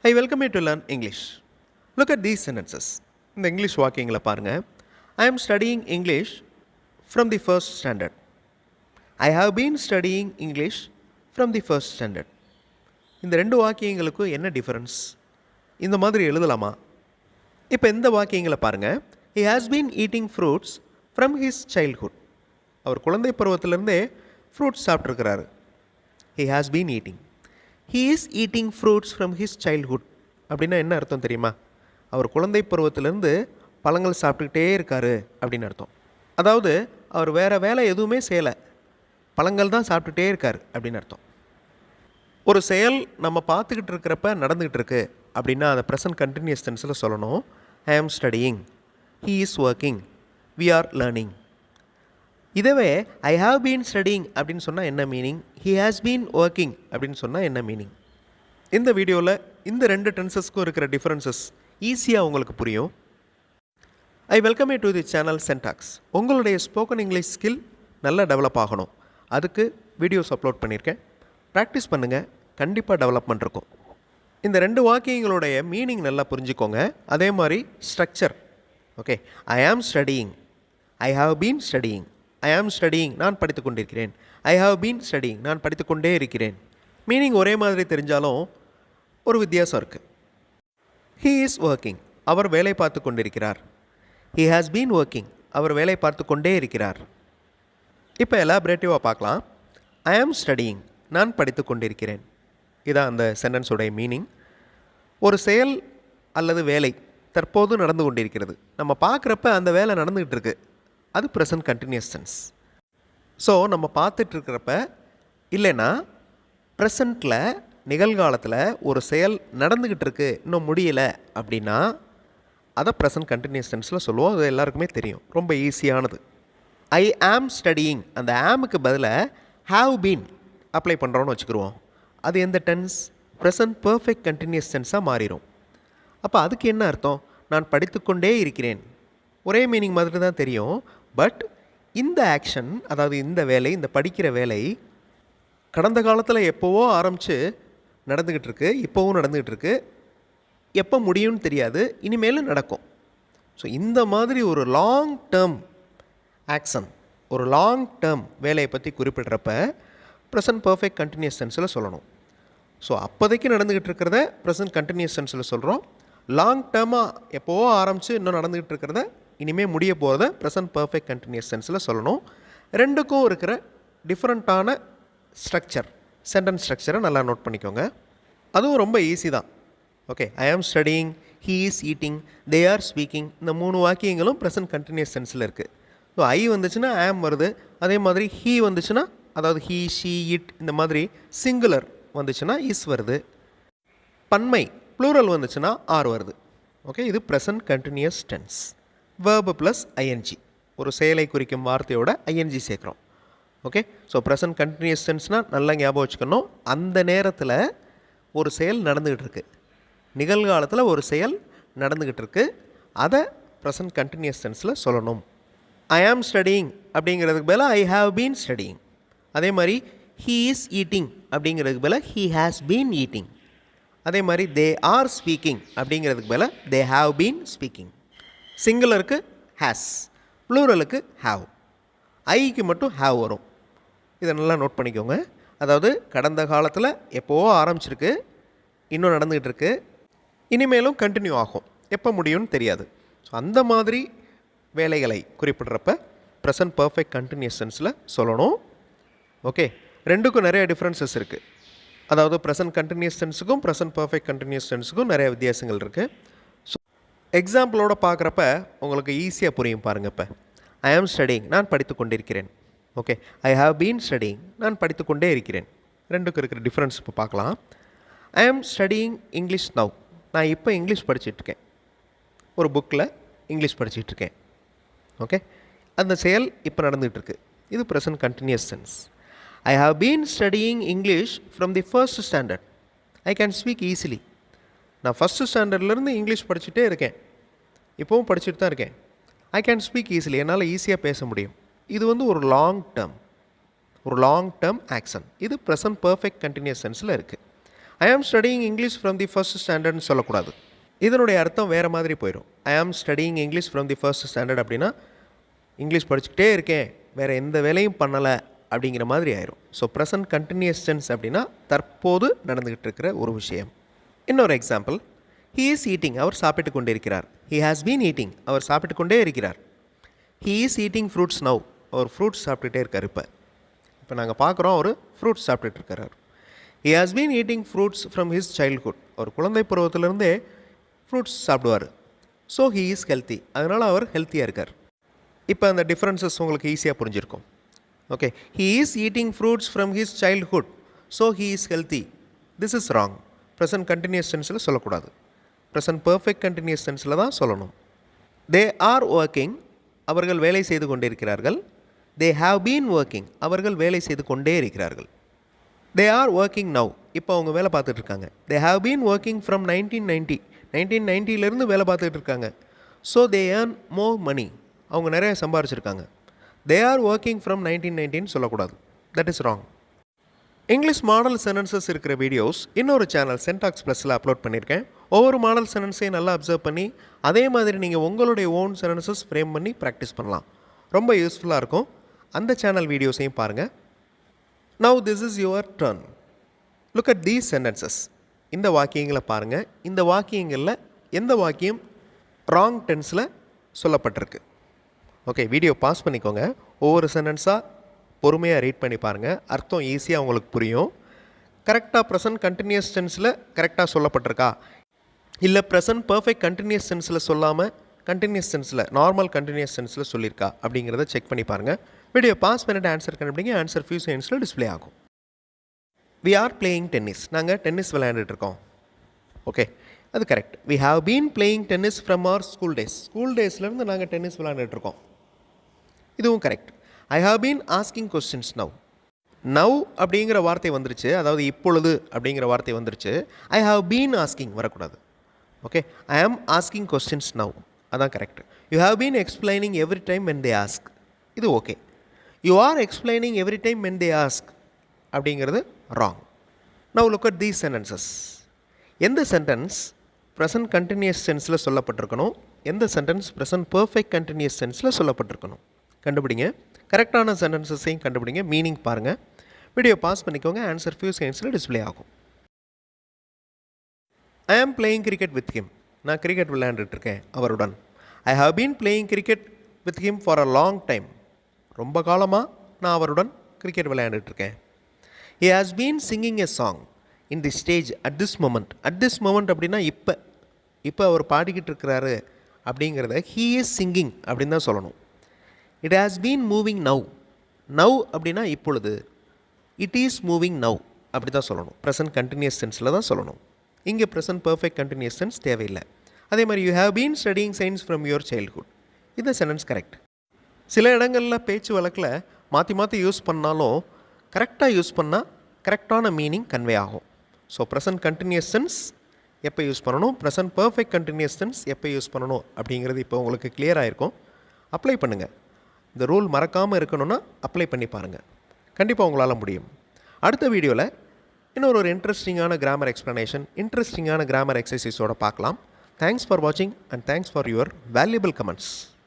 I welcome you to learn English. Look at these sentences. இந்த English வாக்கியங்களை பாருங்க. I am studying English from the first standard. I have been studying English from the first standard. இந்த ரெண்டு வாக்கியங்களுக்கும் என்ன difference? இந்த மாதிரி எழுதலாமா? இப்போ இந்த வாக்கியங்களை பாருங்க. He has been eating fruits from his childhood. அவர் குழந்தை பருவத்திலிருந்தே fruits சாப்பிட்ருக்கிறாரு. He has been eating. He is eating fruits from his childhood. அப்படின்னா என்ன அர்த்தம் தெரியுமா? அவர் குழந்தை பருவத்திலேருந்து பழங்கள் சாப்பிட்டுக்கிட்டே இருக்காரு அப்படின்னு அர்த்தம். அதாவது அவர் வேறு வேலை எதுவுமே செய்யலை, பழங்கள் தான் சாப்பிட்டுட்டே இருக்கார் அப்படின்னு அர்த்தம். ஒரு செயல் நம்ம பார்த்துக்கிட்டு இருக்கிறப்ப நடந்துக்கிட்டு இருக்கு அப்படின்னா அதை ப்ரெசன்ட் கண்டினியூஸ் டென்ஸில் சொல்லணும். I am studying, he is working, we are learning. இதுவே ஐ ஹாவ் பீன் ஸ்டடியிங் அப்படின்னு சொன்னால் என்ன meaning, he has been working அப்படின்னு சொன்னால் என்ன மீனிங்? இந்த வீடியோவில் இந்த ரெண்டு டென்சஸ்க்கும் இருக்கிற டிஃப்ரென்சஸ் ஈஸியாக உங்களுக்கு புரியும். I welcome you to the channel Sentax. உங்களுடைய ஸ்போக்கன் இங்கிலீஷ் ஸ்கில் நல்லா டெவலப் ஆகணும், அதுக்கு வீடியோஸ் அப்லோட் பண்ணியிருக்கேன். ப்ராக்டிஸ் பண்ணுங்கள், கண்டிப்பாக டெவலப்மெண்ட் இருக்கும். இந்த ரெண்டு வாக்கியங்களுடைய மீனிங் நல்லா புரிஞ்சுக்கோங்க. அதே மாதிரி structure. Okay, I am studying, I have been studying. I am studying, நான் படித்து கொண்டிருக்கிறேன். ஐ ஹாவ் பீன் ஸ்டடியிங், நான் படித்து கொண்டே இருக்கிறேன். மீனிங் ஒரே மாதிரி தெரிஞ்சாலும் ஒரு வித்தியாசம் இருக்குது. ஹீ இஸ் ஒர்க்கிங், அவர் வேலை பார்த்து கொண்டிருக்கிறார். ஹீ ஹாஸ் பீன் ஒர்க்கிங், அவர் வேலை பார்த்து கொண்டே இருக்கிறார். இப்போ எலாபரேட்டிவாக பார்க்கலாம். ஐ ஆம் ஸ்டடியிங், நான் படித்து கொண்டிருக்கிறேன். இதான் அந்த சென்டென்ஸோடைய மீனிங். ஒரு செயல் அல்லது வேலை தற்போது நடந்து கொண்டிருக்கிறது, நம்ம பார்க்குறப்ப அந்த வேலை நடந்துக்கிட்டு இருக்கு, அது ப்ரெசன்ட் கண்டினியூஸ் டென்ஸ். ஸோ நம்ம பார்த்துட்ருக்கிறப்ப இல்லைன்னா ப்ரெசண்ட்டில் நிகழ்காலத்தில் ஒரு செயல் நடந்துக்கிட்டு இருக்கு, இன்னும் முடியலை அப்படின்னா அதை ப்ரெசன்ட் கண்டினியூஸ் டென்ஸில் சொல்லுவோம். அது எல்லாருக்குமே தெரியும், ரொம்ப ஈஸியானது. ஐ ஆம் ஸ்டடியிங், அந்த ஆமுக்கு பதிலாக ஹாவ் பீன் அப்ளை பண்ணுறோன்னு வச்சுக்கிடுவோம். அது எந்த டென்ஸ்? ப்ரெசன்ட் பர்ஃபெக்ட் கண்டினியூஸ் டென்ஸாக மாறிடும். அப்போ அதுக்கு என்ன அர்த்தம்? நான் படித்துக்கொண்டே இருக்கிறேன். ஒரே மீனிங் மாதிரி தான் தெரியும். பட் இந்த ஆக்ஷன், அதாவது இந்த வேலை, இந்த படிக்கிற வேலை கடந்த காலத்தில் எப்போவோ ஆரம்பித்து நடந்துக்கிட்டு இருக்கு, இப்போவும் நடந்துக்கிட்டு இருக்கு, எப்போ முடியும்னு தெரியாது, இனிமேலும் நடக்கும். ஸோ இந்த மாதிரி ஒரு லாங் டேர்ம் ஆக்ஷன், ஒரு லாங் டேர்ம் வேலையை பற்றி குறிப்பிட்றப்ப ப்ரெசன்ட் பர்ஃபெக்ட் கண்டினியூஸ் டென்ஸில் சொல்லணும். ஸோ அப்போதைக்கு நடந்துக்கிட்டு இருக்கிறத ப்ரெசன்ட் கண்டினியூஸ் டென்ஸில் சொல்கிறோம். லாங் டேர்மாக எப்போவோ ஆரம்பித்து இன்னும் நடந்துக்கிட்டு இருக்கிறத இனிமேல் முடிய போகிறத ப்ரெசன்ட் பர்ஃபெக்ட் கண்டினியூஸ் டென்ஸில் சொல்லணும். ரெண்டுக்கும் இருக்கிற டிஃப்ரெண்ட்டான ஸ்ட்ரக்சர், சென்டென்ஸ் ஸ்ட்ரக்சரை நல்லா நோட் பண்ணிக்கோங்க. அதுவும் ரொம்ப ஈஸி தான். Okay, I am studying, he is eating, they are speaking. இந்த மூணு வாக்கியங்களும் ப்ரெசன்ட் கண்டினியூஸ் டென்ஸில் இருக்குது. ஸோ ஐ வந்துச்சுன்னா ஆம் வருது. அதே மாதிரி ஹீ வந்துச்சுன்னா, அதாவது ஹீ, ஷீ, இட், இந்த மாதிரி சிங்குலர் வந்துச்சுன்னா இஸ் வருது. பன்மை ப்ளூரல் வந்துச்சுன்னா ஆர் வருது. ஓகே, இது present continuous tense. Verb plus ING, ஒரு செயலை குறிக்கும் வார்த்தையோட ஐஎன்ஜி சேர்க்குறோம். ஓகே, ஸோ ப்ரெசன்ட் கண்டினியூஸ் டென்ஸ்னால் நல்லா ஞாபகம் வச்சுக்கணும். அந்த நேரத்தில் ஒரு செயல் நடந்துக்கிட்டு இருக்குது, நிகழ்காலத்தில் ஒரு செயல் நடந்துக்கிட்டு இருக்குது, அதை ப்ரெசன்ட் கண்டினியூஸ் டென்ஸில் சொல்லணும். ஐ ஆம் ஸ்டடியிங் அப்படிங்கிறதுக்கு பதிலாக ஐ ஹாவ் பீன் ஸ்டடியிங். அதே மாதிரி ஹீ இஸ் ஈட்டிங் அப்படிங்கிறதுக்கு பதிலாக ஹீ ஹாஸ் பீன் ஈட்டிங். அதே மாதிரி தே ஆர் ஸ்பீக்கிங் அப்படிங்கிறதுக்கு பதிலாக தே ஹாவ் பீன் ஸ்பீக்கிங். சிங்குலருக்கு ஹேஸ், ப்ளூரலுக்கு ஹாவ், ஐக்கு மட்டும் ஹாவ் வரும். இதை நல்லா நோட் பண்ணிக்கோங்க. அதாவது கடந்த காலத்தில் எப்போவோ ஆரம்பிச்சிருக்கு, இன்னும் நடந்துக்கிட்டு இருக்குது, இனிமேலும் கண்டினியூ ஆகும், எப்போ முடியும்னு தெரியாது. ஸோ அந்த மாதிரி வேலைகளை குறிப்பிட்றப்ப ப்ரெசன்ட் பர்ஃபெக்ட் கண்டினியூஸ் டென்ஸில் சொல்லணும். ஓகே, ரெண்டுக்கும் நிறைய டிஃப்ரென்சஸ் இருக்குது. அதாவது ப்ரெசன்ட் கண்டினியூஸ் டென்ஸுக்கும் ப்ரெசன்ட் பர்ஃபெக்ட் கண்டினியூஸ் டென்ஸுக்கும் நிறைய வித்தியாசங்கள் இருக்குது. ஸோ எக்ஸாம்பிளோட பார்க்குறப்ப உங்களுக்கு ஈஸியாக புரியும் பாருங்கள். இப்போ ஐ ஆம் ஸ்டடியிங், நான் படித்து கொண்டிருக்கிறேன். Okay, I have been studying, நான் படித்து கொண்டே இருக்கிறேன். ரெண்டுக்கும் இருக்கிற டிஃப்ரென்ஸ் இப்போ பார்க்கலாம். ஐ ஆம் ஸ்டடியிங் இங்கிலீஷ் நவ், நான் இப்போ இங்கிலீஷ் படிச்சுட்ருக்கேன், ஒரு புக்கில் இங்கிலீஷ் படிச்சுட்ருக்கேன். ஓகே, அந்த செயல் இப்போ நடந்துகிட்ருக்கு, இது present continuous tense. I have been studying English from the first standard, I can speak easily. நான் ஃபஸ்ட்டு ஸ்டாண்டர்ட்லேருந்து இங்கிலீஷ் படிச்சுட்டே இருக்கேன், இப்போவும் படிச்சுட்டு தான் இருக்கேன். ஐ கேன் ஸ்பீக் ஈஸிலி, என்னால் ஈஸியாக பேச முடியும். இது வந்து ஒரு லாங் டேர்ம் ஆக்ஷன். இது ப்ரெசன்ட் பர்ஃபெக்ட் கண்டினியூஸ் டென்ஸில் இருக்குது. I am studying English from the first ஸ்டாண்டர்ட்னு சொல்லக்கூடாது. இதனுடைய அர்த்தம் வேறு மாதிரி போயிடும். I am studying English from the first standard அப்படின்னா இங்கிலீஷ் படிச்சுக்கிட்டே இருக்கேன், வேறு எந்த வேலையும் பண்ணலை அப்படிங்கிற மாதிரி ஆயிரும். ஸோ ப்ரெசன்ட் கண்டினியூஸ் டென்ஸ் அப்படின்னா தற்போது நடந்துக்கிட்டு இருக்கிற ஒரு விஷயம். இன்னொரு எக்ஸாம்பிள், ஹீ இஸ் ஈட்டிங், அவர் சாப்பிட்டு கொண்டே இருக்கிறார். ஹீ ஹாஸ் பீன் ஈட்டிங், அவர் சாப்பிட்டு கொண்டே இருக்கிறார். He is eating fruits now, அவர் ஃப்ரூட்ஸ் சாப்பிட்டுட்டே இருக்கார். இப்போ நாங்கள் பார்க்குறோம் அவர் ஃப்ரூட்ஸ் சாப்பிட்டுட்டு இருக்கார். He has been eating fruits from his childhood, ஒரு குழந்தை பருவத்திலேருந்தே ஃப்ரூட்ஸ் சாப்பிடுவார். ஸோ ஹீ இஸ் ஹெல்த்தி, அதனால் அவர் ஹெல்த்தியாக இருக்கார். இப்போ அந்த டிஃப்ரென்சஸ் உங்களுக்கு ஈஸியாக புரிஞ்சிருக்கும். Okay, he is eating fruits from his childhood, so he is healthy. This is wrong. Present continuous டென்ஸில் சொல்லக்கூடாது, ப்ரெசன்ட் பர்ஃபெக்ட் கண்டினியூஸ் டென்ஸில் தான் சொல்லணும். தே ஆர் ஒர்க்கிங், அவர்கள் வேலை செய்து கொண்டே இருக்கிறார்கள். தே ஹாவ் பீன் ஒர்க்கிங், அவர்கள் வேலை செய்து கொண்டே இருக்கிறார்கள். தே ஆர் ஒர்க்கிங் நவ், இப்போ அவங்க வேலை பார்த்துட்டு இருக்காங்க. தே ஹாவ் பீன் ஒர்க்கிங் ஃப்ரம் 1990 வேலை பார்த்துட்டு இருக்காங்க. ஸோ தே ஏர்ன் மோர் மணி, அவங்க நிறைய சம்பாரிச்சிருக்காங்க. தே ஆர் ஒர்க்கிங் ஃப்ரம் 1990 சொல்லக்கூடாது, that is wrong. English model sentences இருக்கிற வீடியோஸ் இன்னொரு சேனல் சென்டாக்ஸ் ப்ளஸில் அப்லோட் பண்ணியிருக்கேன். ஒவ்வொரு மாடல் சென்டென்ஸையும் நல்லா அப்சர்வ் பண்ணி அதே மாதிரி நீங்கள் உங்களுடைய ஓன் சென்டென்சஸ் ஃப்ரேம் பண்ணி ப்ராக்டிஸ் பண்ணலாம். ரொம்ப யூஸ்ஃபுல்லாக இருக்கும். அந்த சேனல் வீடியோஸையும் பாருங்கள். Now this is your turn. Look at these sentences. இந்த வாக்கியங்களை பாருங்கள். இந்த வாக்கியங்களில் எந்த வாக்கியம் ராங் டென்ஸில் சொல்லப்பட்டிருக்கு. ஓகே, வீடியோ பாஸ் பண்ணிக்கோங்க. ஒவ்வொரு சென்டென்ஸாக பொறுமையாக ரீட் பண்ணி பாருங்கள். அர்த்தம் ஈஸியாக உங்களுக்கு புரியும். கரெக்டாக ப்ரெசன்ட் கண்டினியூஸ் டென்ஸில் கரெக்டாக சொல்லப்பட்டிருக்கா, இல்லை ப்ரெசன்ட் பர்ஃபெக்ட் கண்டினியூஸ் டென்ஸில் சொல்லாமல் கண்டினியூஸ் டென்ஸில் நார்மல் கண்டினியூஸ் டென்ஸில் சொல்லியிருக்கா அப்படிங்கிறத செக் பண்ணி பாருங்கள். வீடியோ பாஸ் பண்ணிட்டு ஆன்சர் கண்டுபிடிங்க. ஆன்சர் ஃபியூ செகண்ட்ஸில் டிஸ்பிளே ஆகும். வி ஆர் பிளேயிங் டென்னிஸ், நாங்கள் டென்னிஸ் விளையாண்டுட்ருக்கோம். ஓகே, அது correct. We have been playing tennis from our school days, school டேஸ்லேருந்து நாங்கள் டென்னிஸ் விளையாண்டுட்ருக்கோம். இதுவும் correct. I have been asking questions now. Now அப்படிங்கிற வார்த்தை வந்துருச்சு, அதாவது இப்பொழுது அப்படிங்கிற வார்த்தை வந்துருச்சு. ஐ ஹாவ் பீன் ஆஸ்கிங் வரக்கூடாது. Okay, I am asking questions now, அதான் correct. You have been explaining every time when they ask, இது okay. You are explaining every time when they ask அப்படிங்கிறது wrong. Now look at these sentences. எந்த sentence present continuous டென்ஸில் சொல்லப்பட்டிருக்கணும், எந்த sentence present perfect continuous டென்ஸில் சொல்லப்பட்டிருக்கணும் கண்டுபிடிங்க. கரெக்டான சென்டென்சஸையும் கண்டுபிடிங்க. மீனிங் பாருங்கள். வீடியோ பாஸ் பண்ணிக்கோங்க. ஆன்சர் ஃபியூ செகண்ட்ஸில் டிஸ்பிளே ஆகும். I am playing cricket with him, நான் கிரிக்கெட் விளையாண்டுட்டுருக்கேன் அவருடன். I have been playing cricket with him for a long time, ரொம்ப காலமாக நான் அவருடன் கிரிக்கெட் விளையாண்டுட்டுருக்கேன். He has been singing a song in the stage at this moment. At this moment அப்படின்னா இப்போ அவர் பாடிக்கிட்டு இருக்கிறாரு அப்படிங்கிறத ஹீ இஸ் சிங்கிங் அப்படின்னு தான் சொல்லணும். It has been moving now. Now அப்படின்னா இப்பொழுது. இட் இஸ் மூவிங் நவ் அப்படி தான் சொல்லணும். ப்ரெசன்ட் கண்டினியூஸ் டென்ஸில் தான் சொல்லணும். இங்கே ப்ரெசன்ட் பர்ஃபெக்ட் கண்டினியூஸ் டென்ஸ் தேவையில்லை. அதே மாதிரி you have been studying science from your childhood, இந்த சென்டென்ஸ் கரெக்ட். சில இடங்களில் பேச்சு வழக்கில் மாற்றி மாற்றி யூஸ் பண்ணாலும் கரெக்டாக யூஸ் பண்ணால் கரெக்டான மீனிங் கன்வே ஆகும். ஸோ ப்ரெசன்ட் கண்டினியூஸ் டென்ஸ் எப்போ யூஸ் பண்ணணும், ப்ரெசன்ட் பர்ஃபெக்ட் கண்டினியூஸ் டென்ஸ் எப்போ யூஸ் பண்ணணும் அப்படிங்கிறது இப்போ உங்களுக்கு கிளியராக இருக்கும். அப்ளை பண்ணுங்கள். இந்த ரூல் மறக்காமல் இருக்கணும்னா அப்ளை பண்ணி பாருங்கள். கண்டிப்பாக உங்களால் முடியும். அடுத்த வீடியோவில் இன்னொரு இன்ட்ரெஸ்டிங்கான கிராமர் எக்ஸ்ப்ளனேஷன், இன்ட்ரெஸ்டிங்கான கிராமர் எக்ஸசைஸோடு பார்க்கலாம். தேங்க்ஸ் ஃபார் வாட்சிங் and thanks for your valuable comments.